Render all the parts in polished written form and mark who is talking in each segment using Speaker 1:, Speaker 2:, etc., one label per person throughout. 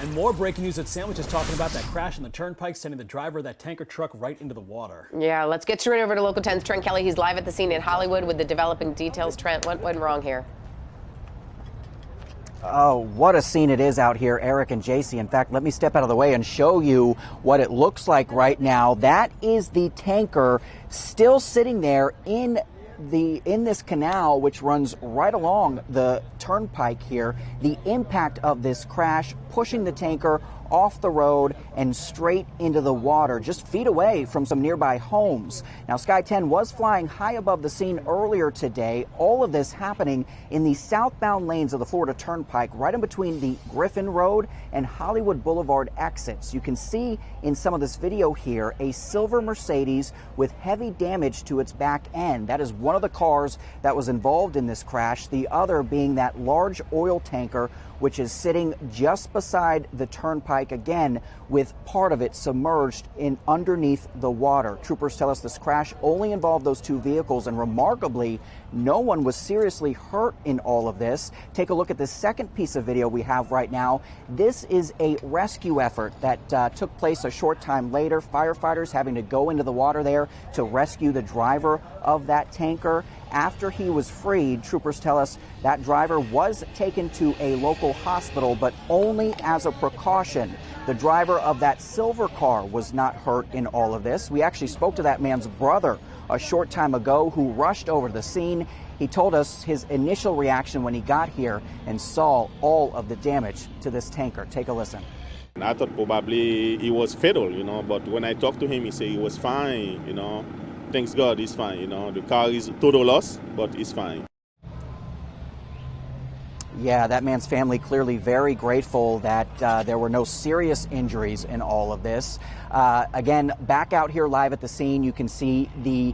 Speaker 1: And more breaking news at Sandwich is talking about that crash on the Turnpike, sending the driver of that tanker truck right into the water.
Speaker 2: Yeah, let's get straight over to Local 10's Trent Kelly. He's live at the scene in Hollywood with the developing details. Trent, what went wrong here?
Speaker 3: Oh, what a scene it is out here, Eric and JC. In fact, let me step out of the way and show you what it looks like right now. That is the tanker still sitting there in this canal, which runs right along the Turnpike here. The impact of this crash pushing the tanker off the road and straight into the water, just feet away from some nearby homes. Now, Sky 10 was flying high above the scene earlier today. All of this happening in the southbound lanes of the Florida Turnpike, right in between the Griffin Road and Hollywood Boulevard exits. You can see in some of this video here a silver Mercedes with heavy damage to its back end. That is one of the cars that was involved in this crash, the other being that large oil tanker which is sitting just beside the Turnpike, again, with part of it submerged in underneath the water. Troopers tell us this crash only involved those two vehicles, and remarkably, no one was seriously hurt in all of this. Take a look at this second piece of video we have right now. This is a rescue effort that took place a short time later. Firefighters having to go into the water there to rescue the driver of that tanker. After he was freed, troopers tell us that driver was taken to a local hospital, but only as a precaution. The driver of that silver car was not hurt in all of this. We actually spoke to that man's brother a short time ago who rushed over to the scene. He told us his initial reaction when he got here and saw all of the damage to this tanker. Take a listen.
Speaker 4: I thought probably it was fatal, but when I talked to him, he said he was fine, Thanks God, he's fine, The car is total loss, but he's fine.
Speaker 3: Yeah, that man's family clearly very grateful that there were no serious injuries in all of this. Again, back out here live at the scene, you can see the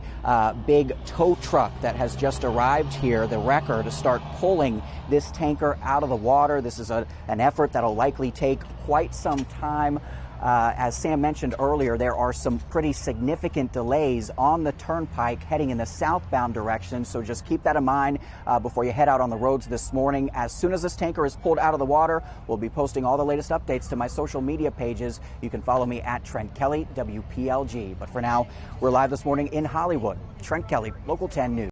Speaker 3: big tow truck that has just arrived here, the wrecker, to start pulling this tanker out of the water. This is an effort that'll likely take quite some time. As Sam mentioned earlier, there are some pretty significant delays on the Turnpike heading in the southbound direction, so just keep that in mind before you head out on the roads this morning. As soon as this tanker is pulled out of the water, we'll be posting all the latest updates to my social media pages. You can follow me at Trent Kelly, WPLG. But for now, we're live this morning in Hollywood. Trent Kelly, Local 10 News.